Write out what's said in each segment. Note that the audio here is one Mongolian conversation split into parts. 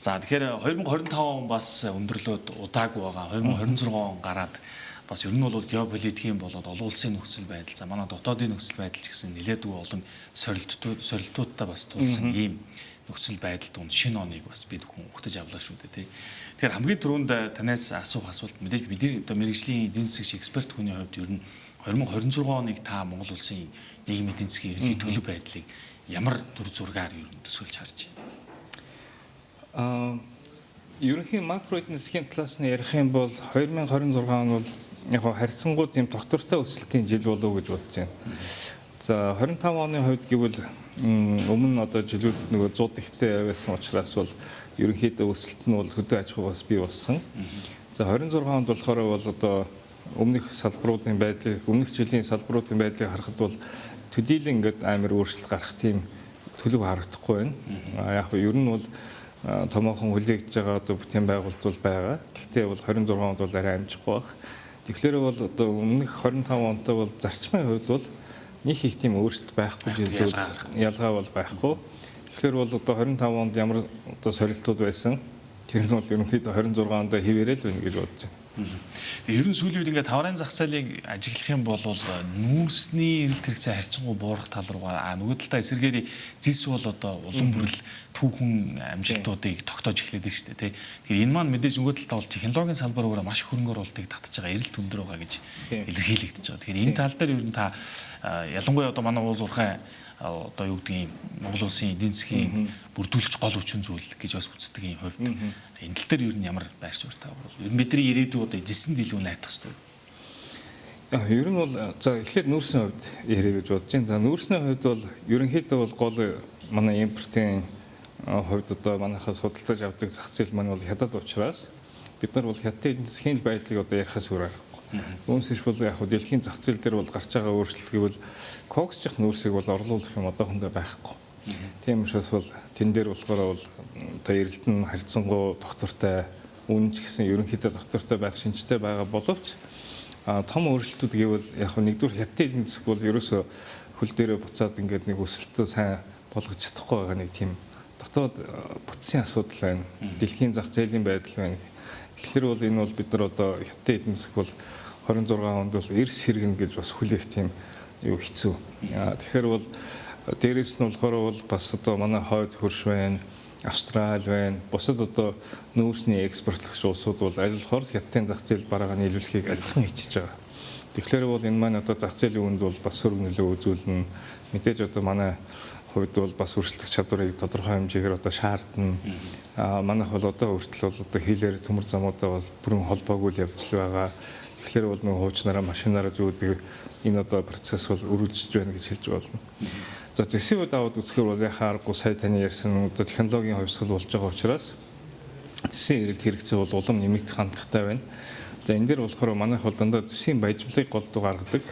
За тэгэхээр 2025 он бас өндөрлөөд удаагүй байгаа. 2026 он гараад бас ер нь бол геополитикийн болоод олон улсын нөхцөл байдал, за манай дотоодын нөхцөл байдал ч гэсэн нэлээдгүй олон сорилтуудтай бас тулсан ийм нөхцөл байдал донд шинэ оныг бас бид хүн ухтаж авлаа шүү дээ тий. Тэгэхээр хамгийн түрүүнд танаас асуух асуулт мэдээж бидний одоо мэрэгжлийн эдийн засгийн эксперт хүний хувьд ер нь 2026 оныг та Монгол улсын нийгмийн эдийн засгийн ерөнхий төлөв байдлыг ямар дүр зургаар ер нь төсөөлж харж байна? Ерөнхий макро эдийн засгийн талаас нь ярих юм бол 2026 он бол яг харьцангуй тийм доктортой өсөлтийн жил болов уу гэж бодож байна. За 25 оны хувьд гэвэл өмнө одоо жилүүдэд нөгөө 100 ихтэй байсан учраас бол ерөнхийдөө өсөлт нь бол хөдөө аж ахуйгаас бий болсон. За 26 онд болохоор бол одоо өмнөх салбаруудын байдлыг, өмнөх жилийн салбаруудын байдлыг харахад бол төдийлөн ингээд амар өөрчлөлт гарах тийм төлөв харагдахгүй байна. Яг нь ер нь бол томоохон хүлээгдэж байгаа одоо бүтээн байгуулалт бол байгаа. Гэхдээ бол 26 онд бол арай амжихгүй баг. Тэгэхээр бол одоо өмнөх 25 онтой бол зарчмын хувьд бол нэг их тийм өөрчлөлт байхгүй жилүүд ялгаа бол байхгүй. Тэгэхээр бол одоо 25 онд ямар одоо сорилтууд байсан тэр нь бол ерөнхийдөө 26 онд хэвээрэл байна гэж бодож байна. Ер нь сүүлийн үед ингээд таврын зах зээлийг ажиглах юм бол нүүрсний эрэлт хэрэгцээ харьцангуй буурах тал руугаа нөгөө талдаа эсэргээрээ зис бол одоо улам бүрэл түүхэн амжилтуудыг тогтоож эхлэдэг шүү дээ тий. Тэгэхээр энэ маань мэдээж нөгөө талдаа бол технологийн салбараараа маш хөрөнгө оруулалтыг татж байгаа эрэлт өндөр байгаа гэж илэрхийлэгдэж байгаа. Тэгэхээр энэ тал дээр ер нь та ялангуяа одоо манай уул уурхай одоо юу гэдгийг Монгол улсын эдийн засгийн бүрдүүлэгч гол хүчин зүйл гэж бас үздэг юм хувьд энэ тал дээр ер нь ямар байр суурь таа бол ер нь бидний ирээдүйд одоо зэсэнд илүү найдах хэрэгтэй. Ер нь бол за эхлээд нүүрсний хувьд ярих гэж бодож байна. За нүүрсний хувьд бол ерөнхийдөө бол гол манай импортын хувьд одоо манайхаас худалдаж авдаг зах зээл маань бол хятад учраас бид нар бол хятадын эдийн засгийн байдлыг одоо ярихаас өөр аргагүй. Үүнээс бол яг хөө дэлхийн зах зээл дээр бол гарч байгаа өөрчлөлт гэвэл коксчих нүүрсийг бол орлуулах юм одоохондоо байхгүй. Тийм учраас бол тэн дээр болохоор бол одоо эрэлт нь харьцангуй доктортой үн ч гэсэн ерөнхийдөө доктортой байх шинжтэй байгаа боловч том өөрчлөлтүүд гэвэл яг хөө нэгдүгээр хятадын эдийн засаг бол ерөөсө хөл дээрээ буцаад ингээд нэг өсөлтөө сайн болгож чадахгүй байгаа нэг тийм дотоод бүтцийн асуудал байна. Дэлхийн зах зээлийн байдал байна. Тэгэхээр бол энэ бол бид нар одоо хятадын эдийн засаг бол 26 онд бол эрс хэрэгнэ гэж бас хүлээх тийм юу хэцүү. Тэгэхээр бол дээрээс нь болохоор бол бас одоо манай хойд хөрш байна, Австрали байна. Бусад одоо нүүрсний экспортлогч улсууд бол аль болохоор хятадын зах зээл бараагаа нийлүүлэхийг адилхан хичээж байгаа. Тэгэхээр бол энэ маань одоо зах зээлийн үүнд бол бас сөрөг нөлөө үзүүлнэ. Мэдээж одоо манай хувьд бол бас өрсөлдөх чадварыг тодорхой хэмжээгээр одоо шаардна. Манайх бол одоо хүртэл бол одоо хилээр төмөр замуудаа бас бүрэн холбоогүй л явж байгаа. Тэгэхээр бол нэг хуучнараа машинаараа зүүдэг энэ одоо процесс бол өргөжж байна гэж хэлж болно. За зэсийн үед аваад үзэхээр бол яхааргүй сая таны ярьсан одоо технологийн хувьсгал болж байгаа учраас зэсийн эрэлт хэрэгцээ бол улам нэмэгдэх хандлагатай байна. За энэ дээр болохоор манайх бол дандаа зэсийн баяжмлыг голдуу гаргадаг.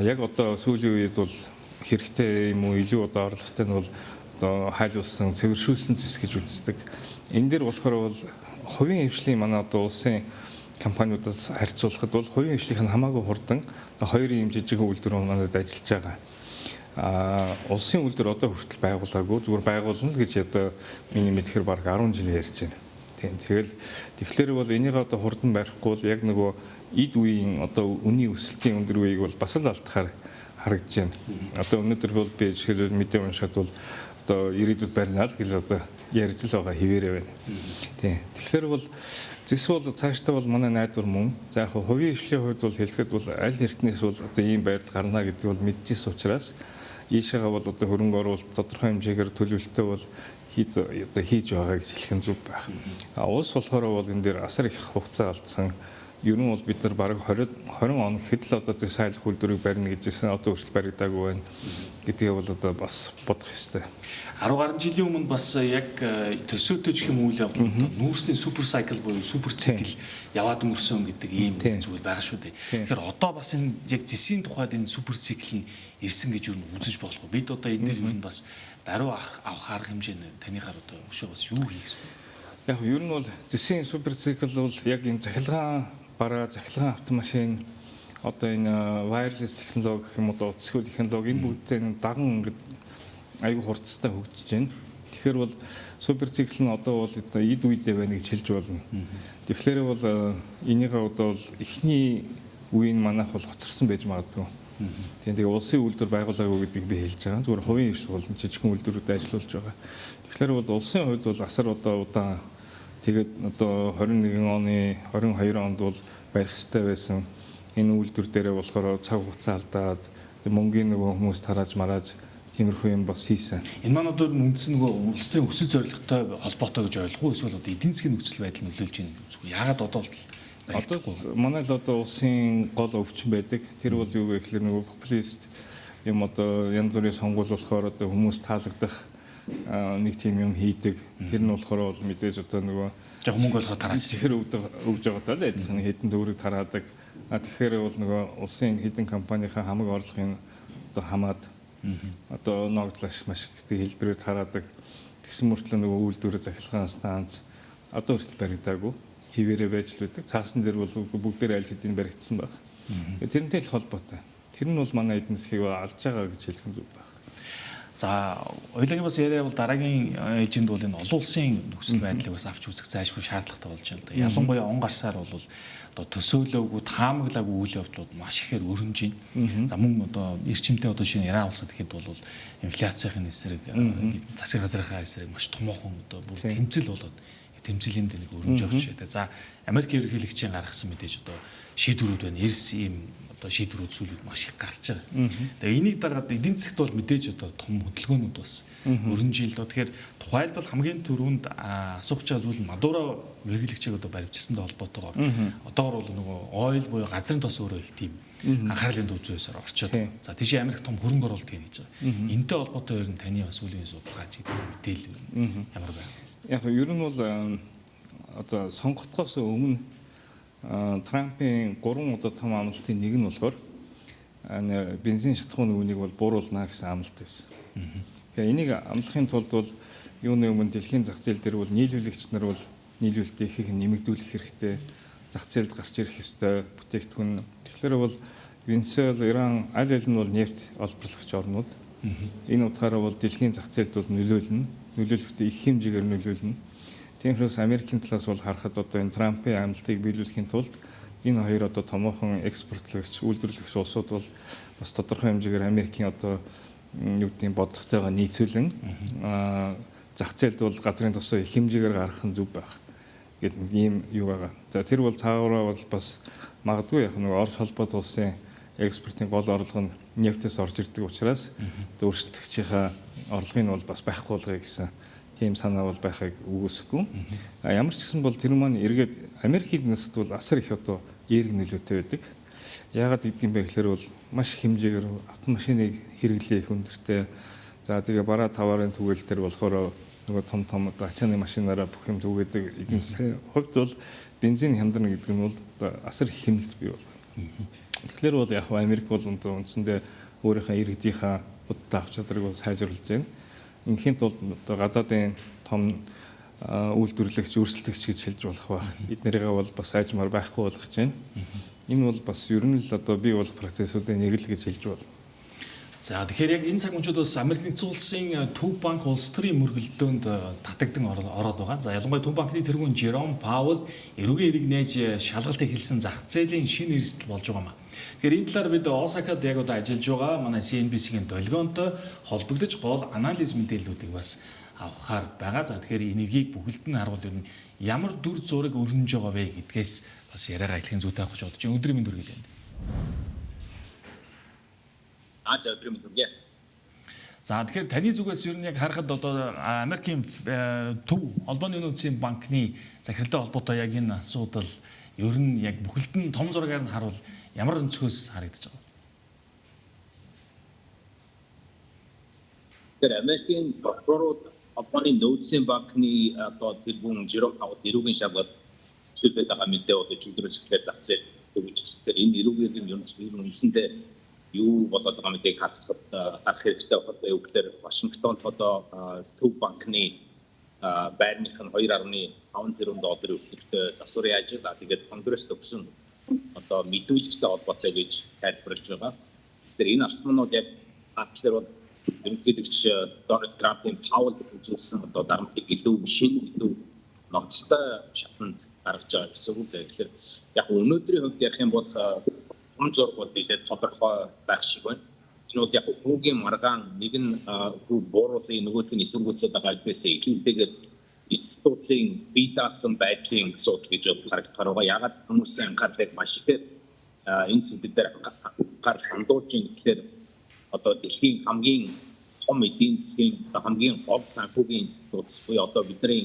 Яг одоо сүүлийн үед бол хэрэгтэй юм уу илүү одоо орлоготой нь бол одоо хайлуулсан цэвэршүүлсэн зэс гэж үздэг. Энэ дээр болохоор бол хувийн хвшлийн манай одоо улсын компаниудаас харьцуулахад бол хувийн хвшлийнх нь хамаагүй хурдан хоёрын юм жижиг үйлдвэр манайд ажиллаж байгаа. Улсын үйлдвэр одоо хүртэл байгуулаагүй зүгээр байгуулна л гэж одоо миний мэдхээр баг 10 жил ярьж байна. Тийм тэгэхээр бол энийг одоо хурдан барихгүй бол яг нөгөө эд үеийн одоо үнийн өсөлтийн өндөр үеийг бол бас л алдахаар харагдаж байна. Одоо өнөөдөр бол би жишээлбэл мэдээ уншаад бол одоо ирээдүйд барина л гэж одоо ярьж л байгаа хэвээрээ байна. Тийм. Тэгэхээр бол зэс бол цаашдаа бол манай найдвар мөн. За яг хувийн хвшлийн хувьд бол хэлэхэд бол аль эртнээс бол одоо ийм байдал гарна гэдэг бол мэдчихсэн учраас ийшээгээ бол одоо хөрөнгө оруулалт тодорхой хэмжээгээр төлөвлөлтөө бол одоо хийж байгаа гэж хэлэх нь зүг байх. Улс болохоор бол энэ дээр асар их хугацаа алдсан. Ер нь бол бид нар бараг 20 он гэхэд л одоо зэс айлах үйлдвэрийг барина гэжсэн одоо хүртэл баригдаагүй байна гэдгийг бол одоо бас бодох ёстой. 10 гаруй жилийн өмнө бас яг төсөөтэй гэх юм үйл явдал нүүрсний супер сайкл буюу супер цикл яваад өнгөрсөн гэдэг ийм зүйл байгаа шүү дээ. Тэгэхээр одоо бас энэ яг зэсийн тухайд энэ супер цикл нь ирсэн гэж юу үзэж болох вэ? Бид одоо энэ дээр ер нь бас даруй авах арга хэмжээ нь таныхаар одоо өшөө бас юу хийх вэ? Яг ер нь бол зэсийн супер цикл бол яг энэ захилгаан бараа захилгаан автомашин одоо энэ wireless технологи гэх юм уу утасгүй технологи энэ бүгдээ даган ингээд аюу хурцтай хөгжиж байна. Тэгэхээр бол супер цикл нь одоо бол эд үедээ байна гэж хэлж болно. Тэгэхээр бол энийгээ одоо бол эхний үеийн манайх бол хоцорсон байж магадгүй. Тэгээ улсын үйлдвэр байгуулаагүй гэдгийг би хэлж байгаа. Зүгээр хувийн иш бол жижигхэн үйлдвэрүүд ажиллуулж байгаа. Тэгэхээр бол улсын хувьд бол асар одоо удаан тэгээд одоо 21 оны 22 онд бол барих хэрэгтэй байсан. Энэ үйлдвэр дээрээ болохоор цаг хугацаа алдаад мөнгөний нөгөө хүмүүс тарааж марааж тиймэрхүү юм бас хийсэн. Энэ маань одоо үндэс нөгөө улс төрийн өсөлт зорилготой холбоотой гэж ойлгох уу? Эсвэл одоо эдийн засгийн нөхцөл байдал нөлөөлж байна гэж үү? Яагаад одоо манай л одоо улсын гол өвчин байдаг. Тэр бол юу вэ гэхээр нөгөө популист юм одоо янз бүрийн сонгуул болохоор одоо хүмүүс таалагдах нэг тийм юм хийдэг. Тэр нь болохоор бол мэдээж одоо нөгөө жоо мөнгө болохоор тарааж зэхэр өгж байгаа тал адилхан хэдэн төгрөг тараадаг. Тэгэхээр бол нөгөө улсын хэдэн компанийн хамаг орлогын одоо хамаад одоо ногдлаш маш ихтэй хэлбэрээр тараадаг. Тэгсэн мөртлөө нөгөө үйлдвэрээ захилгаан станц одоо хүртэл баригдаагүй хിവэрэ байж л байдаг. Цаасан дээр бол бүгдээр аль хэдийн баригдсан баг. Тэрнтэй л холбоотой. Тэр нь бол манай эдийн засгийг алж байгаа гэж хэлэх нь зүг баг. За, хоёулагийн бас яриа бол дараагийн эжэнд бол энэ олон улсын нөхцөл байдлыг бас авч үзэх зайлшгүй шаардлагатай болж байна. Ялангуяа он гарсаар бол одоо төсөөлөөгүй таамаглаагүй үйл явдлууд маш ихээр өрнөж байна. За мөн одоо эрчимтэй одоо шинэ Иран улсад гэхэд бол инфляцийн эсрэг засгийн газрынхаа эсрэг маш томоохон одоо бүр тэмцэл болоод тэмцэлийн дэнийг өрнөж өгч байна. За, Америк ерөнхийлөгчийн гаргасан мэдээж одоо шийдвэрүүд байна. Эрс ийм одоо шийдвэрүүд сүүлүүд маш их гарч байгаа. Тэгээ энийг дараад эдийн засгт бол мэдээж одоо том хөдөлгөөнүүд бас өрнөж ил доо. Тэгэхээр тухайлбал хамгийн түрүүнд асуух байгаа зүйл нь Мадуро ерөнхийлөгчийг одоо баривчсантай холбоотойгоор одоогор бол нөгөө ойл буюу газрын тос өөрөө их тийм анхаарлын төв зүйсээр орчоод. За тийш Америк том хөрөнгө оруулалт хийн гэж байгаа. Энтэй холбоотой ер нь таны бас үеийн судалгаа чи мэдээлэл ямар байна? Яг ер нь бол одоо сонгогдохоос өмнө Трампын 3 удаа том амлалтын нэг нь болохоор бензин шатхууны үнийг бол бууруулна гэсэн амлалт байсан. Тэгэхээр энийг амлахын тулд бол юуны өмнө дэлхийн зах зээл дээр бол нийлүүлэгч нар бол нийлүүлэлтээ ихийг нэмэгдүүлэх хэрэгтэй. Зах зээлд гарч ирэх ёстой бүтээгдэхүүн. Тэгэхээр бол Венесуэла, Иран аль аль нь бол нефть олборлогч орнууд. Энэ утгаараа бол дэлхийн зах зээлд бол нөлөөлнө. Нөлөөлөлтөд их хэмжээгээр нөлөөлнө. Тиймээс Америкийн талаас бол харахад одоо энэ Трампын амлалтыг биелүүлэхийн тулд энэ хоёр одоо томоохон экспортлогч, үйлдвэрлэгч улсууд бол бас тодорхой хэмжээгээр Америкийн одоо юу гэдгийг бодлоготойгоо нийцүүлэн зах зээлд бол газрын тосоо их хэмжээгээр гаргах нь зөв байх гэдэг ийм юу байгаа. За тэр бол цаагаараа бол бас магадгүй яг нэг Орос холбоот улсын экспортын гол орлого нь нефтээс орж ирдэг учраас өөрчлөлтөгчийнхаа орлогыг нь бол бас байхгүй болгоё гэсэн тийм санаа бол байхыг үгүйсэхгүй. Ямар ч гэсэн бол тэр маань эргээд Америкийн нэст бол асар их одоо эерэг нөлөөтэй байдаг. Яагаад гэдэм бэ гэхээр бол маш хэмжээгээр автомашиныг хэрэглээ их өндөртэй. За тэгээ бараа таварын түгээл төр болохоор нөгөө том одоо ачааны машинаараа бүх юм түгээдэг. Эдийн засгийн хувьд бол бензин хямдарна гэдэг нь бол асар их хэмнэлт бий болно. Тэгэхээр бол яг Америк бол үндсэндээ өөрийнхөө иргэдийнхаа удаа авч чадрыг бол сайжруулж байна. Инхийн тулд одоо гадаадын том үйлдвэрлэгч, өрсөлдөгч гэж хэлж болох байх. Эднэрийгээ бол бас айжмаар байхгүй болгож байна. Энэ бол бас ер нь л одоо бий болох процессуудын нэг л гэж хэлж байна. За тэгэхээр яг энэ цаг мөчид бас Америк нэгдсэн улсын Төв банк улс төрийн мөргөлдөөнд татагдсан ороод байгаа. За ялангуяа Төв банкны тэргүүн Жером Паул эрүүгийн эриг нээж шалгалтыг хэлсэн зах зээлийн шинэ эрсдэл болж байгаа маа. Тэгэхээр энэ талаар бид Осакад яг одоо ажиллаж байгаа манай CNBC-ийн долгионтой холбогдож гол анализ мэдээллүүдийг бас авахаар байгаа. За тэгэхээр энергийг бүгд нь харуул ер нь ямар дүр зураг өрнөж байгаа вэ гэдгээс бас яриагаа хэлхийн зүйтэй авах гэж бодож байна. Өдрийн мэнд хүргэлээ. За өдрийн мэнд хүргэе. За тэгэхээр таны зүгээс ер нь яг харахад одоо Америкийн Төв Холбооны үндэсний банкны захиралтай холбоотой яг энэ асуудал ер нь яг бүхэлд нь том зургаар нь харуул ямар өнцгөөс харагдаж байгаа. Тэгэхээр Америкийн прокурорууд Холбооны үндэсний банкны одоо тэргүүн Жером Паул эрүүгийн шалгалт төлөвлөд байгаа мэдээ бодож өдрөөс эхлээд зах зээл төвчсээр энэ эрүүгийн юм үндсэндээ юу болоод байгаа мэдээг харах хэрэгтэй байна. Юу гэхээр Вашингтонд одоо Төв банкны байрных нь 2.5 тэрбум долларын өртөгтэй засварын ажил тэгээд Конгресс төгсөн одоо мэдүүлэгтэй холбоотой гэж тайлбарлаж байгаа. Тэгэхээр энэ алхмууд яг хаачлаар бол ерөнхийлөгч Дональд Трампын Паул үзүүлсэн одоо дарамтыг илүү шинэ илүү ноцтой шатанд гаргаж байгаа гэсэн үг. Тэгэхээр яг өнөөдрийн хувьд ярих юм бол зураг бол нэлээд тодорхой байх шиг байна. Энэ бол яг хүүгийн маргаан нэг нь хүү бууруулын нөгөөх нь эсэргүүцээд байгаа гэхээс илүүтэйгээр институцийн бие даасан байдлын асуудал гэж харагдахаар байгаа. Ягаад хүмүүсийн анхаарлыг маш их энэ сэдв дээр анхаарал хандуулж байна гэхээр одоо дэлхийн хамгийн том эдийн засгийн хамгийн гол санхүүгийн институт буюу одоо бидний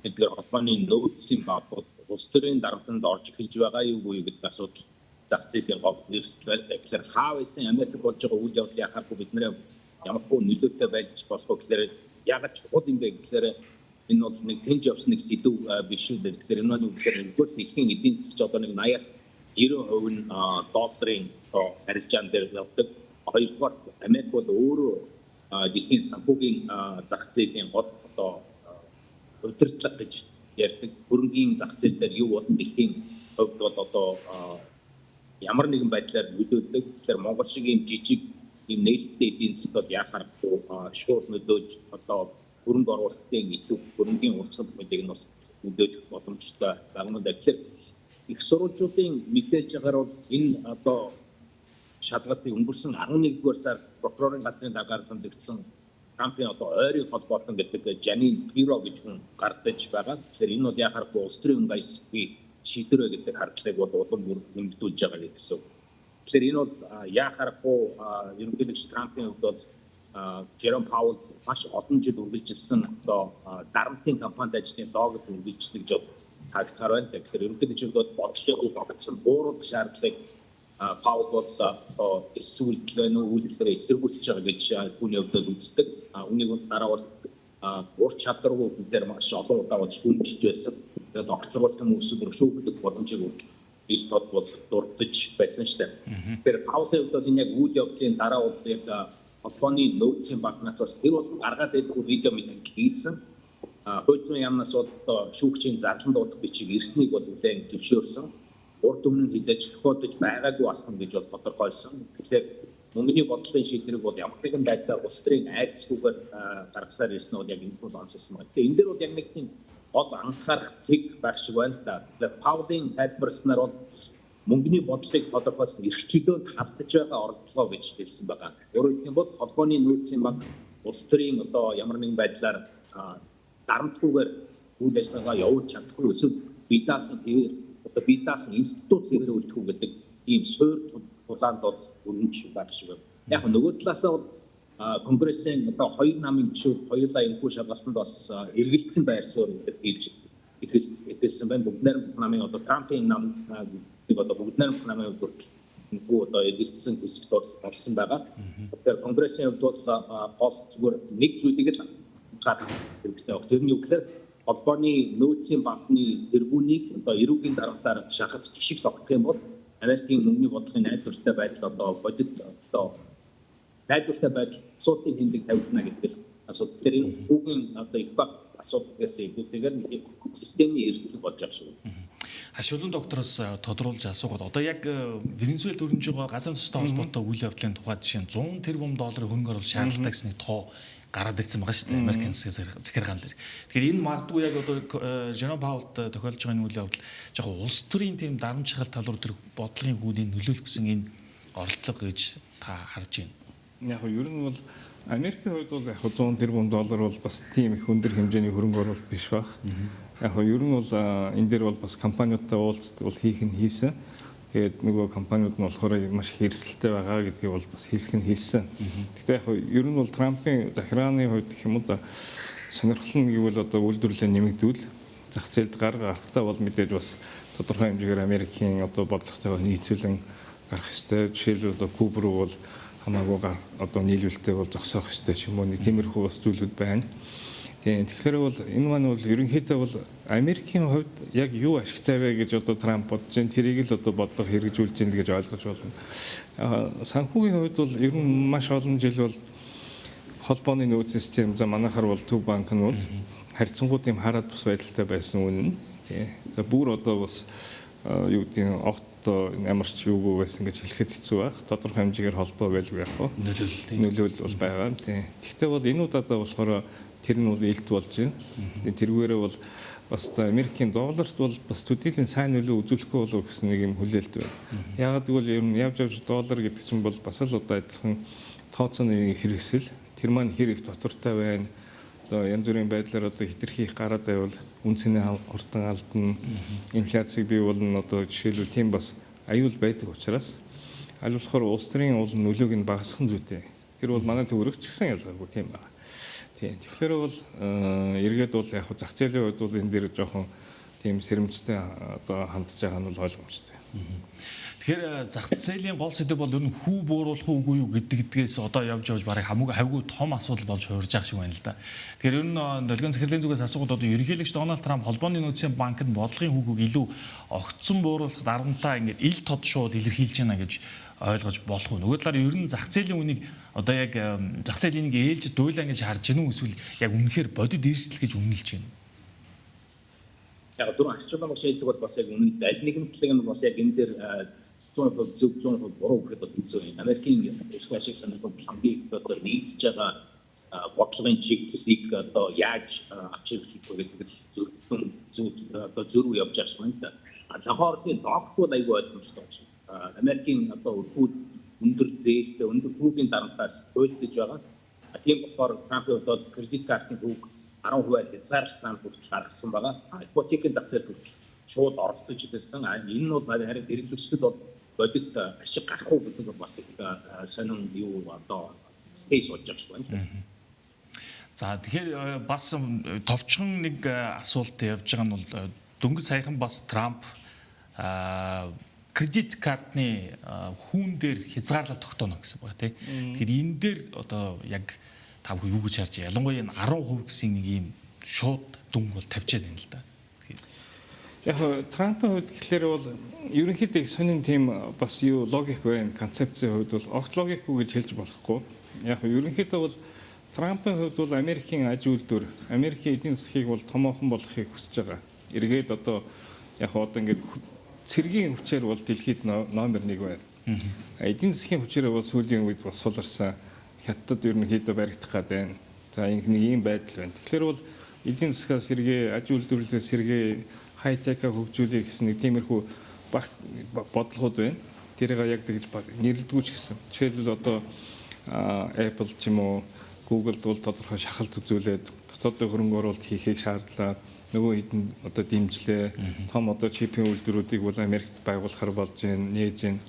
эдгээр холбооны нөөцийн баг бол улс төрийн дарамтанд орж эхэлж байгаа юу гэдэг асуудал зах зээлийн гол нэрсэл. Тэгэхээр хаав исэн Америк болж байгаа үйл явдлыг харахгүй бид нэр ямар хөө нөлөөтэй байж болох вэ гэхээр ягаад чухал юм бэ гэхээр энэ бол нэг тэнж явсан нэг сэдв биш үү. Тэгэхээр энэ нь үгээр нэгдүгээр дэлхийн эдийн засгч одоо нэг 80-аас 90% нь долларын арилжаан дээр явдаг. Хоёрдугаар Америк бол өөрөө дэлхийн санхүүгийн зах зээлийн гол одоо удирдлага гэж ярьдаг. Хөрөнгийн зах зээл дээр юу болон дэлхийн хувьд бол одоо ямар нэгэн байдлаар нөлөөлдөг. Тэгэхээр Монгол шиг ийм жижиг ийм нээлттэй эдийн засгт бол яхахгүй шууд нөлөөж одоо хөрөнгө оруулалтын идэв хөрөнгийн урсгал мэдээ нь бас нөлөөлөх боломжтой байна. Тэгэхээр их сурвалжуудын мэдээлж байгаагаар бол энэ одоо шалгалтыг өнгөрсөн 11-р сард прокурорын газрын даргаар томилогдсон Трампын одоо ойрын холбоотон гэдэг Жанин Пиро гэж хүн гардаж байгаа. Тэгэхээр энэ бол яхахгүй улс төрийн ГСП шийдвэр гэдэг хардлагыг бол улам бүр нэмэгдүүлж байгаа гэсэн. Тэгэхээр энэ бол яхахгүй ерөнхийлөгч Трампын хувьд бол Жером Паул маш олон жил үргэлжилсэн одоо дарамтын кампанид ажлын доогд үргэлжлэх гэж харагдахаар байна. Тэгэхээр ерөнхийлөгч бол бодлогыг огцсон бууруулах шаардлагыг Паул бол эсвэл үйлдэлээр эсэргүүцэж байгаа гэж түүний хувьд үздэг. Үүнийг дараа бол ур чадваргүй хүнээр маш олон удаа бол шүүмжилж байсан. Тэгээд огцруулалтын хүмүүсээр шүүгдэх боломжийг ил тод бол дурдж байсан шүү дээ. Тэгэхээр Паулийн хувьд бол энэ яг үйл явдлын дараа бол яг холбооны нөөцийн банкнаас бас тэр бол гаргаад байдаг видео мэдрэмж хийсэн. Хууль зүйн яамнаас бол шүүгчийн зарлан дуудах бичиг ирснийг бол үлээн зөвшөөрсөн. Урд өмнө хязгаарч тохиолдож байгаагүй алхам гэж бол тодорхойлсон. Тэгэхээр мөнгөний бодлогын шийдвэрийг бол ямар нэгэн байдлаар улс төрийн айдасгүйгээр гаргасаар ирсэн бол яг энэ бол онцлсон байна. Тэгээ энэ дээр бол яг нэг тийм гол анхаарах зэг байх шиг байна л да. Тэгэхээр Паулийн тайлбарснаар бол мөнгөний бодлогыг тодорхойлох эрх чөлөөнд хавтаж байгаа оролдлого гэж хэлсэн байгаа. Өөрөөр хэлбэл бол холбооны нөөцийн банк улс төрийн одоо ямар нэгэн байдлаар дарамтгүйгээр үйл ажиллагаа явуулж чадахгүй эсвэл бизнес институт зэрэг үлдэхүү гэдэг ийм суурь тулаанд бол өрнөж байх шиг байна. Яг нөгөө талаас нь конгрессийн одоо хоёр намын гишүүд хоёулаа энэхүү шалгалтанд бас эргэлдсэн байр суурь хэлж хэлсэн байна. Бүгд найрамдах намын одоо Трампын нам одоо бүгд найрамдах намын хүртэл энэхүү одоо эргэлдсэн хэсэгт бол орсон байгаа. Тэгэхээр конгрессийн хувьд бол гол зүгээр нэг зүйлийг л гаргах хэрэгтэй. Тэр нь юу гэхээр холбооны нөөцийн банкны тэргүүнийг одоо эрүүгийн дарамтаар шахах жишг тогтох юм бол Америкийн мөнгөний бодлогын найдвартай байдал одоо бодит одоо найдвартай байдал асуултын тэмдэг тавигдана гэдэг асуудал. Тэр энэ хүүгийн одоо их баг асуудалгаас илүүтэйгээр нэг системийн эрсдэл болж байгаа шүү. Хашуулан доктороос тодруулж асуугаад одоо яг Венесуэлд өрнөж байгаа газар нутгийн холбоотой үйл явдлын тухай жишээ нь $100 тэрбум хөрөнгө оруулалт шаардлагатай гэсэн тоо гараад ирсэн байгаа шүү дээ. Америкийн захиргаан дээр. Тэгэхээр энэ магадгүй яг одоо Жером Паулд тохиолж байгаа үйл явдал жоохон улс төрийн тийм дарамтчилгаал тал руу тэр бодлогын гүнийг нөлөөлөх гэсэн энэ оролдлого гэж та харж байна. Яг нь ер нь бол Америкийн хувьд бол яг $100 тэрбум бол бас тийм их өндөр хэмжээний хөрөнгө оруулалт биш баг. Яг нь ер нь бол энэ дээр бол бас компаниудтай уулзалт бол хийх нь хийсэн. Тэгээд нөгөө компаниуд нь болохоор маш их эрсдэлтэй байгаа гэдгийг бол бас хэлэх нь хэлсэн. Гэхдээ яг ер нь бол Трампын захиргааны хувьд гэх юм уу сонирхол нь гэвэл одоо үйлдвэрлэлээ нэмэгдүүл зах зээлд гарга гарахтаа бол мэдээж бас тодорхой хэмжээгээр Америкийн одоо бодлоготойгоо нийцүүлэн гарах ёстой. Жишээлбэл одоо Куб руу бол хамаагүй одоо нийлүүлэлтээ бол зогсоох ёстой ч юм уу. Тиймэрхүү бас зүйлүүд байна. Тэгэхээр бол энэ маань бол ерөнхийдөө бол Америкийн хувьд яг юу ашигтай вэ гэж одоо Трамп бодож байна. Тэрийг л одоо бодлого хэрэгжүүлж байна гэж ойлгож байна. Санхүүгийн хувьд бол ер нь маш олон жил бол холбооны нөөц систем за манайхаар бол Төв банк нь бол харьцангуй тийм хараад бус байдалтай байсан үнэн. За бүр одоо бас юу гэдэг нь огт ямарч юугүй байсан гэж хэлэхэд хэцүү байх. Тодорхой хэмжээгээр холбоо байлгүй яг хөө. Нөлөөлөл бол байгаа юм тийм. Гэхдээ бол энэ удаадаа болохоор тэр нь бол илт болж байна. Тэргээрээ бол бас Америкийн долларт бол бас төдийлөн сайн нөлөө үзүүлэхгүй болов гэсэн нэг юм хүлээлт байна. Яагаад гэвэл ер нь явж доллар гэдэг чинь бол бас л одоо адилхан тооцооны хэрэгсэл тэр маань хэрэг дотортой байна. Одоо янз бүрийн байдлаар одоо хэтэрхийх гараад байвал үнцний хурдан алдна. Инфляцийг бий болно одоо жишээлбэл тийм бас аюул байдаг учраас аль болохоор улс төрийн уул нөлөөг нь багасгах зүйтэй. Тэр бол манай төгрөгч гэсэн ялгаагүй тийм байна. Тийм. Тэгэхээр бол эргээд бол яг зах зээлийн хувьд бол энэ дээр жоохон тийм сэрэмжтэй одоо хандж байгаа нь бол ойлгомжтой. Тэгэхээр зах зээлийн гол сэдэв бол ер нь хүү бууруулах уугүй юу гэдгээс одоо явж барыг хавгүй том асуудал болж хуурж байгаа шиг байна л да. Тэгэхээр ер нь долгион захирлын зүгээс асуугаад одоо ерөнхийлөгч Дональд Трамп холбооны нөөцийн банкнд бодлогын хүүгүүд илүү огцон бууруулах дарамтаа ингээд ил тод шууд илэрхийлж байна гэж ойлгож болох уу? Нөгөө талаар ер нь зах зээлийн үнийг одоо яг зах зээлийн нэг ээлж дуйлаа гэж харж гэнэ үү эсвэл яг үнэхээр бодит эрсдэл гэж үнэлж байна? Яг дөрөв арчилгаа маш яадаг бол бас яг үнэнд аль нэгэн талыг нь бас яг энэ дээр 100% зөв 100% буруу гэхэд бол хэцүү юм. Америкийн их ашиг сонирхол хамгийн одоо нийцж байгаа бодлогын чиглэлийг одоо яаж авчирч өгөх гэдэг л зүрх явж байгаа юм да. Цахаорны догтууд айгүй ойлгомжтой байна. Америкийн одоо өндөр зээлтэй өндөр хүүгийн дарамтаас туйлдж байгаа. Тийм болохоор Трампын хувьд бол кредит картын хүүг 10% хязгаарлах зам хүртэл гаргасан байгаа. Ипотекийн зах зээл хүртэл шууд оролцож ирсэн. Энэ нь бол харин хэрэглэгчдэд бол бодит ашиг гарах уу гэдэг бас сонин юу одоо кейс болж байгаа юм байна. За тэгэхээр бас товчхон нэг асуулт явж байгаа нь бол дөнгөж саяхан бас Трамп кредит картны хүүн дээр хязгаарлалт тогтооно гэсэн байна тийм. Тэгэхээр энэ дээр одоо яг та юу гэж харж ялангуяа энэ 10% гэсэн нэг ийм шууд дүнг бол тавьчаад байна л да. Яг Трампын хувьд гэхлээр бол ерөнхийдөө сонин тийм бас юу логик байна. Концепцийн хувьд бол огт логикгүй гэж хэлж болохгүй. Яг ерөнхийдөө бол Трампын хувьд бол Америкийн аж үйлдвэр, Америкийн эдийн засгийг бол томоохон болгохыг хүсэж байгаа. Эргээд одоо яг одоо ингээд цэргийн хүчээр бол дэлхийд номер 1 байна. Эдийн засгийн хүчээр бол сүүлийн үед бас суларсан. Хятад ерөнхийдөө баригдах гээд байна. За нэг ийм байдал байна. Тэгэхээр бол эдийн засгаас сэргээ, аж үйлдвэрлэлээс сэргээ, хай-тека хөгжүүлэх гэсэн нэг тиймэрхүү бодлогод байна. Тэрийг яг тэгж нэрлэдэггүй ч гэсэн. Жишээлбэл одоо Apple ч юм уу, Google бол тодорхой шахалт үзүүлээд дотоодын хөрөнгө оруулалт хийхийг шаардлаа. Нөгөө хэдэн одоо дэмжлээ. Том одоо чипийн үйлдвэрүүдийг бол Америкт байгуулахар болж байна, нээж байна.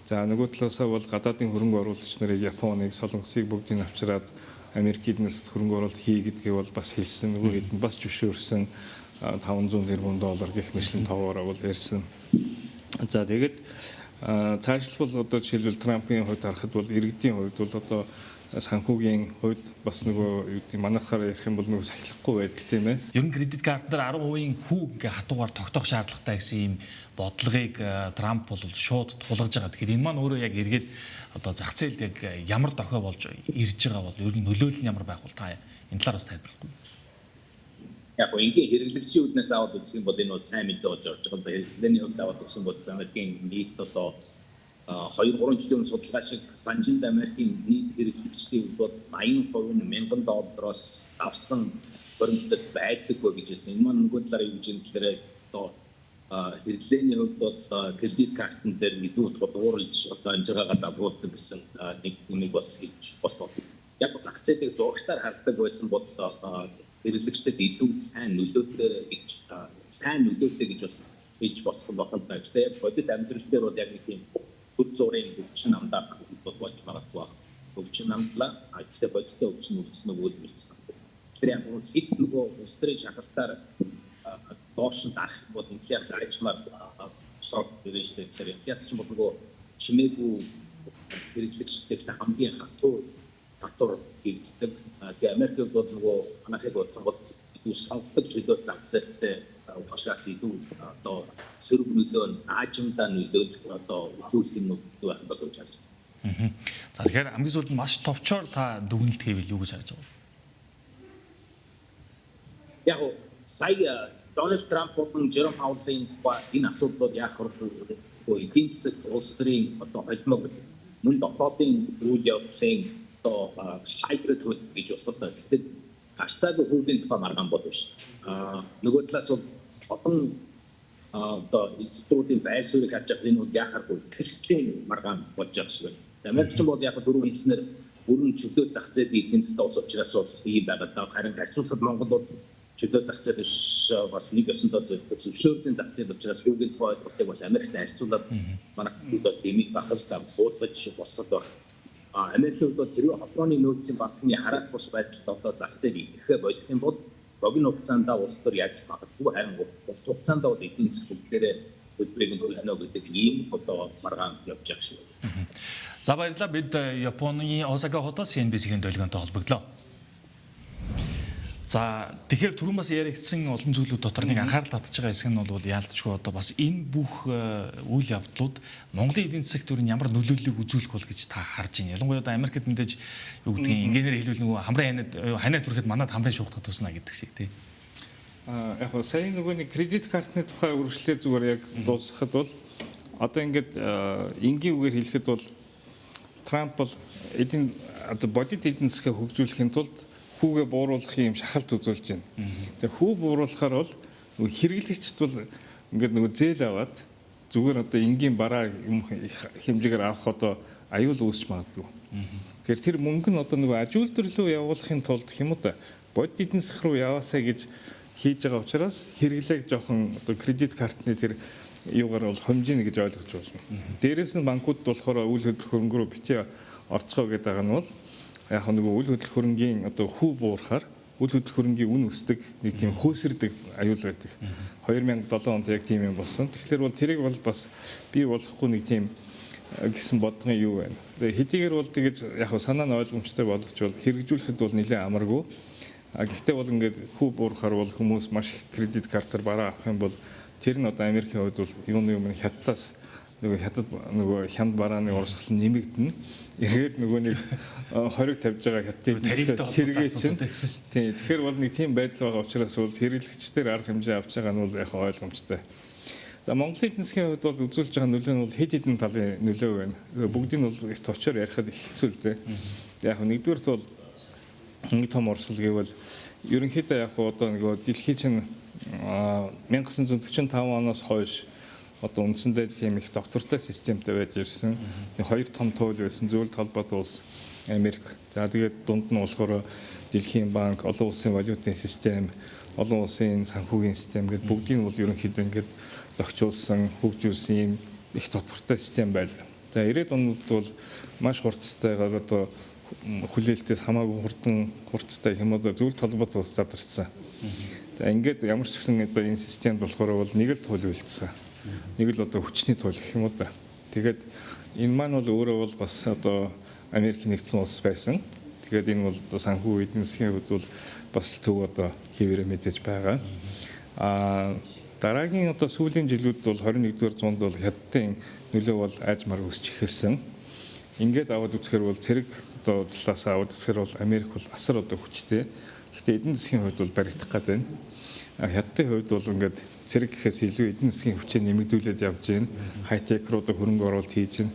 За нөгөө талаасаа бол гадаадын хөрөнгө оруулагч нарыг Японыг, Солонгосыг бүгдийг авчираад Америкийнээс хөрөнгө оруулалт хий гэдгийг бол бас хэлсэн. Нөгөө хэдэн бас зөвшөөрсөн $500 тэрбум гэх мэтлэн товоороо бол ярьсан. За тэгээд цаашлбал одоо жишээлбэл Трампын хувьд харахад бол иргэдийн хувьд бол одоо санхүүгийн хувьд бас нөгөө юу гэдэг манайхаар ярих юм бол нөгөө сахилахгүй байдал тийм ээ. Ер нь кредит карт дээр 10% хүүг ингээ хатуугаар тогтоох шаардлагатай гэсэн ийм бодлогыг Трамп бол шууд тулгаж байгаа. Тэгэхээр энэ маань өөрөө яг эргээд одоо зах зээлд яг ямар дохио болж ирж байгаа бол ер нь нөлөөлөл нь ямар байх бол та энэ талаар бас тайлбарлахгүй. Яг ингийн хэрэглэгчийн үднээс аваад үзсэн бол энэ бол сайн мэдээ болж орж байгаа. Хэрэглээний хувьд аваад үзсэн бол Америкийн нийт одоо 2-3 жилийн судалгаа шиг Санжинд Америкийн нийт хэрэглэгчдийн бол 80% нь $1000-оос авсан хөрөнгөлт байдаггүй гэж хэлсэн. Энэ маань нөгөө талаар юу гэж юм гэхээр одоо хэрэглээний хувьд бол кредит картн дээр илүү дуурлж одоо амжиргаагаа залгуулдаг гэсэн нэг бас хийж болов. Яг зах зээлийг зурагтаар хардаг байсан бол хэрэглэгчдэд илүү сайн нөлөөтэй гэж бас хийж болох юм байна. Тэгээд бодит амьдрал дээр бол яг нэг тийм төр зургийн өвчин амдаах болж магадгүй. Өвчин амдлаа. Гэхдээ бодиттой өвчин үлдсэн нөгөө мэдсэн. Тэр яг хит нөгөө өстрийн шахалтаар доош нь дарах бол инфляц ажмаар сорт ирээштэй тэр инфляц ч нөгөө чимээгүй хэрэглэгчдэд хамгийн хатуур хийгддэг. Тэгээ Америкт бол нөгөө манайхыг бодох бол илүү сонгодог чөлөө зах зээлтэй уушаас илүү одоо сөрөг нөлөө аажимдаа нөлөөлөх одоо үзүүлэх юм байх болов гэж харж байна. За тэгэхээр хамгийн сүүлд маш товчоор та дүгнэлт хийвэл юу гэж харж байгаа вэ? Яг сая Дональд Трамп болон Жером Паулын тухай энэ асуудлууд яах вэ? Эдийн засаг улс төрийн одоо холимог мөн дотоодын үйл явдлын одоо хайдрт гэж бослоо. Тэгэхээр гарцаагүй хуулийн тухай маргаан болов ш. Нөгөө талаас бол олон одоо эцсүүдийн байр суурийг харж байгаа энэ үйл яхахгүй хэлслийн маргаан болж байгаа шиг байна. Америкч бол яг дөрөв хэлснээр бүрэн чөлөө зах зээлийн эдийн засгийн ус учраас бол ийм байгаа. Харин харьцуулахад Монгол бол чөлөө зах зээл биш бас нэг ёсондоо зөвшөөрлийн зах зээл учраас хүүгийн тухай ойлголтыг бас Америктэй харьцуулаад манай хэд бол дэмий бахалтай буулгаж босгод баг. Америкт бол хэрвээ Японы нөөцийн банкны хараах бус байдалд одоо зах зээл идэхэ болох юм бол богино хугацаанд улс төр яаж магадгүй харин хугацаанд бол эдийн засаг бүгдээрээ хөдөлгөөг нь хөлнө гэдэг ийм одоо маргаан явж байгаа шиг. За баярлалаа. Бид Японы Осака хотоос CNBC-ийн долгионтой холбогдлоо. За тэгэхээр түрүүн бас яригдсан олон зүйлүүд дотор нэг анхаарал татж байгаа хэсэг нь бол яалтчгүй одоо бас энэ бүх үйл явдлууд Монголын эдийн засаг сектурын ямар нөлөөллийг үзүүлэх бол гэж та харж байна. Ялангуяа одоо Америкт мэдээж юу гэдгийг инженеэр хэлвэл нөгөө хамрын ханаад хүрэхэд манад хамрын шуухтад туснаа гэдэг шиг тий. Яг нь сая нөгөө нэг кредит картны тухай үргэлжлээ зүгээр яг дуусгахад бол одоо ингээд энгийн үгээр хэлэхэд бол Трамп бол эдийн одоо бодит эдийн засгийг хөгжүүлэхийн тулд хүүгээ бууруулахын юм шахалт үзүүлж байна. Тэгээ хүү бууруулахаар бол хэрэглэгчд бол ингээд нөгөө зээл аваад зүгээр одоо энгийн бараа юм хэмжээгээр авах одоо аюул үүсч магадгүй. Тэгэхээр тэр мөнгө нь одоо нөгөө аж үйлдвэрлэл рүү явуулахын тулд юм уу та бодит эдийн засаг руу яваасаа гэж хийж байгаа учраас хэрэглээг жоохон одоо кредит картны тэр юугаар бол хэмжээнэ гэж ойлгож байна. Дээрээс нь банкуд болохоор үйл хөдлөх хөрөнгө рүү битээ орцгоо гэдэг байгаа нь бол яг нөгөө үйл хөдлөх хөрөнгийн одоо хүү буурахаар үйл хөдлөх хөрөнгийн үн өсдөг нэг тийм хөөсөрдөг аюул байдаг. 2007 онд яг тийм юм болсон. Тэгэхээр бол тэрийг бол бас бий болохгүй нэг тийм гэсэн бодгон юу байна. Тэгээ хэдийгээр бол тэгэж яг санаа нь ойлгомжтой болгож бол хэрэгжүүлэхэд бол нэлээд амаргүй. Гэхдээ бол ингээд хүү буурахаар бол хүмүүс маш их кредит картаар бараа авах юм бол тэр нь одоо Америкийн хувьд бол юуны юм хятадаас нөгөө хятад нөгөө хямд барааны урсгал нэмэгдэнэ. Эргээд нөгөө нэг хориг тавьж байгаа хятадыг сэргээ чинь. Тийм. Тэгэхээр бол нэг тийм байдал байгаа учраас бол хэрэглэгчдэр арга хэмжээ авч байгаа нь бол яг ойлгомжтой. За Монголын эдийн засгийн хувьд бол үзүүлж байгаа нөлөө нь бол хэд хэдэн талын нөлөө байна. Бүгдийг нь бол их товчоор ярихад их хэцүү л дээ. Яг нэгдүгээрт бол нэг том орсол гэвэл ерөнхийдөө яг одоо нөгөө дэлхий чинь 1945 оноос хойш одоо үндсэндээ тийм их доктортой системтэй байж ирсэн. Хоёр том туул байсан. Зөвлөлт холбоот улс Америк. За тэгээд дунд нь болохоор Дэлхийн банк, олон улсын валютын систем, олон улсын санхүүгийн систем гэдэг бүгдийг нь бол ерөнхийдөө ингээд зохицуулсан, хөгжүүлсэн юм их доктортой систем байлаа. За 90-ад онд бол маш хурцтайгаар одоо хүлээлтээс хамаагүй хурцтай юм одоо зөвлөлт холбоот улс задарсан. За ингээд ямар ч гэсэн одоо энэ системд болохоор бол нэг л туул үйлдсэн. Нэг л одоо хүчний туул гэх юм уу да. Тэгээд энэ маань бол өөрөө бол бас одоо Америкийн нэгдсэн улс байсан. Тэгээд энэ бол одоо санхүү эдийн засгийн хувьд бол бас төв одоо хэвээрээ мэдээж байгаа. Дараагийн одоо сүүлийн жилүүд бол 21-р зуунд бол хятадын нөлөө бол аажмаар өсч эхэлсэн. Ингээд аваад үзэхээр бол цэрэг одоо талаас аваад үзэхээр бол Америк бол асар одоо хүчтэй. Гэхдээ эдийн засгийн хувьд бол баригдах гээд байна. Хятадын хувьд бол ингээд цэрэг гэхээс илүү эдийн засгийн хүчээ нэмэгдүүлээд явж байна. Хайтек руу одоо хөрөнгө оруулалт хийж байна.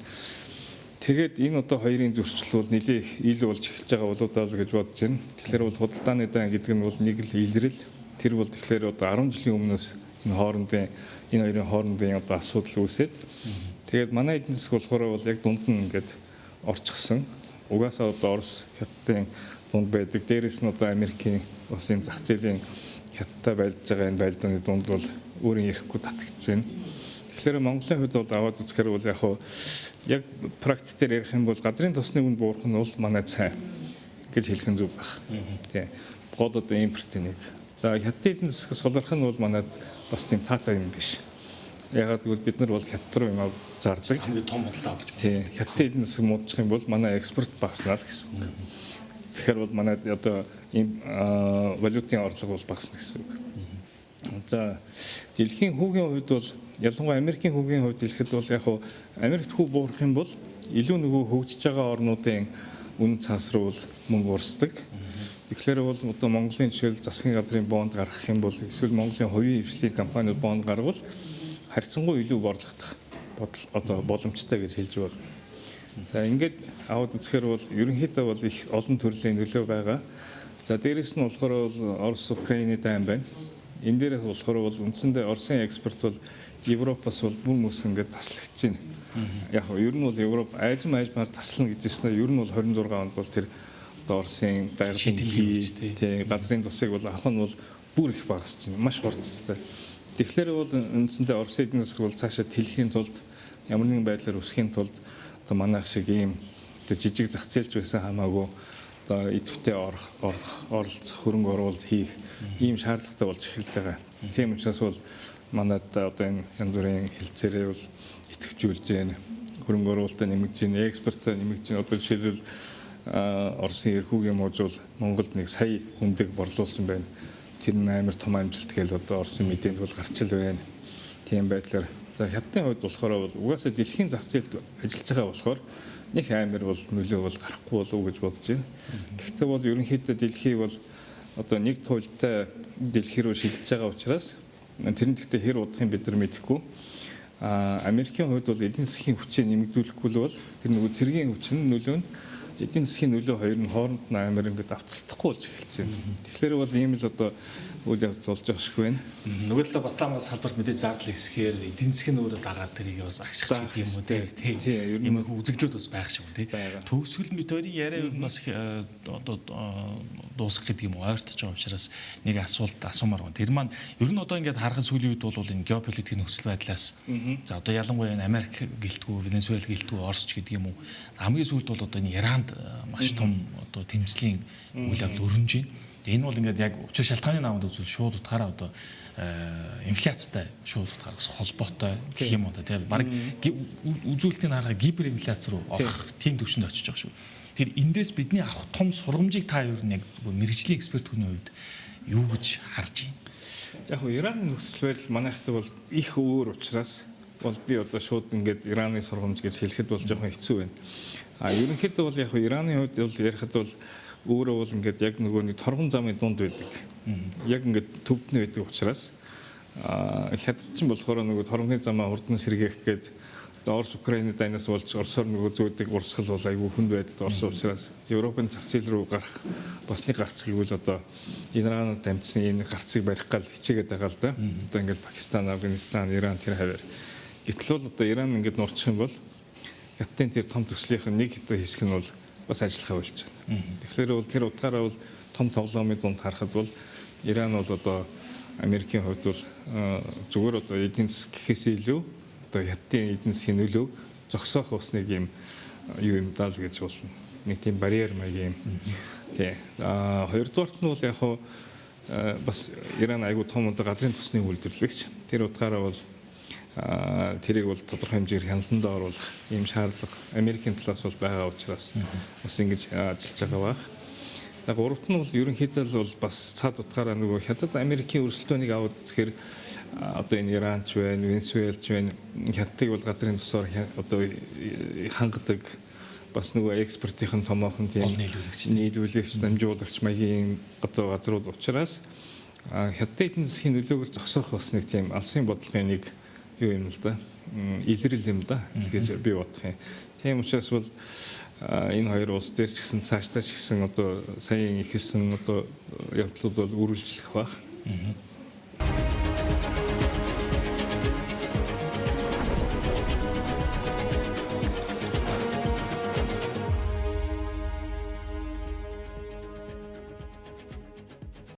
Тэгээд энэ одоо хоёрын зөрчил бол нэлээд ил болж эхэлж байгаа болоо даа л гэж бодож байна. Тэгэхээр бол худалдааны дан гэдэг нь бол нэг л илрэл. Тэр бол тэгэхээр одоо 10 жилийн өмнөөс энэ хоёрын хоорондын одоо асуудал үүсээд тэгээд манай эдийн засаг болохоор бол яг дунд нь ингээд орчихсон. Угаасаа одоо Орос хятадын дунд байдаг. Дээрээс нь одоо Америкийн бас энэ зах зээлийн хятадтай байлж байгаа энэ байлдааны дунд бол өөрийн ирэхгүй татагдж байна. Тэгэхээр Монголын хувьд бол аваад үзэхээр бол яг практикээр ярих юм бол газрын тосны үн буурах нь бол манайд сайн гэж хэлэх нь зөв баг. Тийм. Гол одоо импортын нэг. За хятадын эдийн засгаас солирох нь бол манайд бас тийм таатай юм биш. Ягаад гэвэл бид нар бол хятад руу юм зардаг. Хамгийн том боллоо гэж. Тийм. Хятадын эдийн засаг муудчих юм бол манай экспорт багаснаа л гэсэн үг. Тэгэхээр бол манайд одоо ийм валютын орлого бол багасна гэсэн үг. За дэлхийн хүүгийн хувьд бол ялангуяа Америкийн хүүгийн хувьд хэлэхэд бол яг Америкт хүү буурах юм бол илүү нөгөө хөгжиж байгаа орнуудын үнэ цаас руу мөнгө урсдаг. Тэгэхээр бол одоо Монголын жишээл засгийн газрын бонд гаргах юм бол эсвэл Монголын хувийн хвшлийн компаниуд бонд гаргавал харьцангуй илүү борлогдох одоо боломжтой гэж хэлж байна. За ингээд аваад үзэхээр бол ерөнхийдөө бол их олон төрлийн нөлөө байгаа. За дээрэс нь болохоор Орос Украины дайн байна. Энэ дээрээс болохоор бол үндсэндээ Оросын экспорт бол Европоос бол бүр мөс ингээд таслагдж байна. Яг нь ер нь бол Европ айлмаар таслана гэжсэн нь ер нь бол 26 онд бол тэр Оросын байгалийн тий газрын тусыг бол авах нь бол бүр их багасч байна. Маш хурцтай. Тэгэхээр бол үндсэндээ Орос эдийн засаг бол цаашаа тэлхийн тулд ямар нэгэн байдлаар өсөхийн тулд одоо манайх шиг ийм одоо жижиг зах зээлч байсан хамаагүй одоо идэвхтэй оролцох хөрөнгө оруулалт хийх ийм шаардлагатай болж эхэлж байгаа. Тийм учраас бол манайд одоо энэ янз бүрийн хэлцээрээ бол идэвхжүүлж байна. Хөрөнгө оруулалтаа нэмэгдэж байна, экспортоо нэмэгдэж байна. Одоо жишээлбэл Оросын эрхүүгийн мужууд Монголд 1 сая хүндэг борлуулсан байна. Тэр нь амар том амжилт гээл одоо Оросын мэдээнд бол гарч ил байна. Тийм байдлаар за хятадын хувьд болохоор бол угаасаа дэлхийн зах зээлд ажиллаж байгаа болохоор нэг амар бол нөлөө бол гарахгүй болов уу гэж бодож байна. Гэхдээ бол ерөнхийдөө дэлхий бол одоо нэг туйлтай дэлхий рүү шилжиж байгаа учраас тэр нь гэхдээ хэр удахын бид нар мэдэхгүй. Америкийн хувьд бол эдийн засгийн хүчээ нэмэгдүүлэхгүй бол тэр нөгөө цэргийн хүчин нөлөө нь эдийн засгийн нөлөө хоёр нь хооронд нь амар ингээд авцалдахгүй болж эхэлж байна. Тэгэхээр бол ийм л одоо үйл явдал болж байгаа шиг байна. Нөгөө талаа Батламаас салбарт мэдээ зардал ихсгээр эдийн засгийн өөрөө дараад тэрийг бас агших гэх юм уу тий. Ийм үзэгдлүүд бас байх шиг тий. Төгсгөл мэд хоёрын яриа ер нь бас одоо дуусгах гэдэг юм ойртож байгаа учраас нэг асуулт асуумаар байна. Тэр маань ер нь одоо ингээд харахад сүүлийн үед бол энэ геополитикийн нөхцөл байдлаас за одоо ялангуяа энэ Америк гэлтгүү, Венесуэл гэлтгүү, Оросч гэдэг юм уу хамгийн сүүлд бол одоо энэ Иранд маш том одоо тэмцлийн үйл явдал өрнөж байна. Энэ бол ингээд яг учир шалтгааны наамд үзвэл шууд утгаараа одоо инфляцтай шууд утгаараа бас холбоотой гэх юм уу да тийм баг үзүүлэлтийн харахад гиперинфляц руу орох тийм төвшөнд очиж байгаа шүү. Тэр эндээс бидний авах том сургамжийг та юу нэг мэрэгжлийн эксперт хүний хувьд юу гэж харж байна? Яг нь Ираны нөхцөл байдал манайхтай бол их өөр учраас бол би одоо шууд ингээд Ираны сургамж гэж хэлэхэд бол жоохон хэцүү байна. Ерөнхийдөө бол яг Ираны хувьд бол ярихад бол өөрөө бол ингээд яг нөгөө нэг торгон замын дунд байдаг. Яг ингээд төвднө байдаг учраас хятад ч болохоор нөгөө торгоны замаа хурдан сэргээх гээд Орос Украины дайнаас болж Оросоор нөгөө зөөдөг урсгал бол айгүй хүнд байдалд орсон учраас Европын зах зээл рүү гарах бас нэг гарц гэвэл одоо Иранад дамжсан энэ гарцыг барих гал хичээгээд байгаа л да. Одоо ингээд Пакистан, Афганистан, Иран тэр хавар. Гэтэл бол одоо Иран ингээд нурчих юм бол хятадын тэр том төслийнх нь нэг хэсэг нь бол бас ажиллахаа болж байна. Тэгэхээр бол тэр утгаараа бол том тоглоомын дунд харахад бол Иран бол одоо Америкийн хувьд бол зүгээр одоо эдийн засаг гэхээс илүү одоо хятадын эдийн засгийн нөлөөг зогсоох ус нэг юм юу юм даа л гэж болно. Нэг тийм барьер маяг юм. Тий. Хоёрдугаарт нь бол яг хуу бас Иран айгүй том одоо газрын тосны үйлдвэрлэгч. Тэр утгаараа бол тэрийг бол тодорхой хэмжээгээр хяналтанд оруулах ийм шаардлага Америкийн талаас бол байгаа учраас бас ингэж ажиллаж байгаа баг. За гуравт нь бол ерөнхийдөө бол бас цаад утгаараа нөгөө хятад Америкийн өрсөлдөөнийг аваад үзэхээр одоо энэ Иранч байна, Венесуэлч байна, хятадыг бол газрын тусаар одоо хангадаг бас нөгөө экспортын томоохон тийм нийлүүлэгч, дамжуулагч маягийн одоо газрууд учраас хятадын эдийн засгийн нөлөөг зогсоох бас нэг тийм алсын бодлогын нэг юу юм л да. Илрэл юм да гэж би бодох юм. Тийм учраас бол энэ хоёр улс дээр ч гэсэн цаашдаа ч гэсэн одоо саяын ихэлсэн одоо явдлууд бол үргэлжлэх баг.